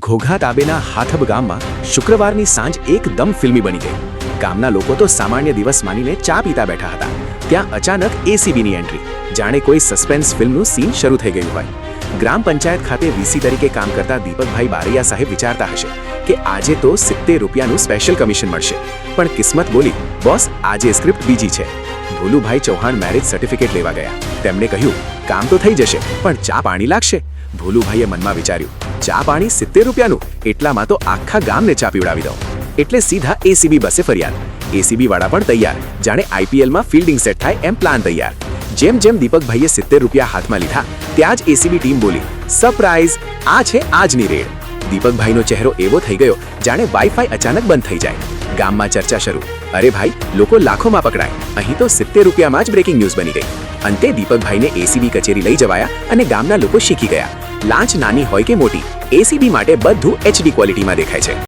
ઘોઘા તાબેના હાથબ ગામમાં શુક્રવારની સાંજ એકદમ ફિલ્મી બની ગઈ. ગામના લોકો તો સામાન્ય દિવસ માનીને ચા પીતા બેઠા હતા. ત્યાં અચાનક એસીબીની એન્ટ્રી. જાણે કોઈ સસ્પેન્સ ફિલ્મનું સીન શરૂ થઈ ગયું હોય. ગ્રામ પંચાયત ખાતે વીસી તરીકે કામ કરતા દીપકભાઈ બારૈયા સાહેબ વિચારતા હશે કે આજે તો 70 રૂપિયાનું સ્પેશિયલ કમિશન મળશે. પણ કિસ્મત બોલી, બોસ આજે સ્ક્રિપ્ટ બીજી છે. ભોલુભાઈ ચૌહાણ મેરેજ સર્ટિફિકેટ લેવા ગયા. તેમણે કહ્યું, કામ તો થઈ જશે પણ ચા પાણી લાગશે. ભોલુભાઈએ મનમાં વિચાર્યું, ચા પાણી 70 રૂપિયાનું, એટલામાં તો આખા ગામને ચા પીવડાવી દઉં. એટલે સીધા એસીબી બસે ફરિયાદ. એસીબી વાળા પણ તૈયાર, જાણે આઈપીએલમાં ફિલ્ડિંગ સેટ થાય એમ પ્લાન તૈયાર. જેમ જેમ દીપકભાઈએ 70 રૂપિયા હાથમાં લીધા ત્યાં જ એસીબી ટીમ બોલી, સરપ્રાઈઝ, આ છે આજની રેડ. દીપકભાઈનો ચહેરો એવો થઈ ગયો જાણે વાઈફાઈ અચાનક બંધ થઈ જાય. ગામમાં ચર્ચા શરૂ. અરે ભાઈ, લોકો લાખોમાં પકડાય, અહીં તો 70 રૂપિયામાં જ બ્રેકિંગ ન્યૂઝ બની ગઈ. અંતે દીપકભાઈને એસીબી કચેરી લઈ જવાયા અને ગામના લોકો શીખી ગયા. લાંચ નાની હોય કે મોટી, એસીબી માટે બધું HD ક્વોલિટીમાં દેખાય છે.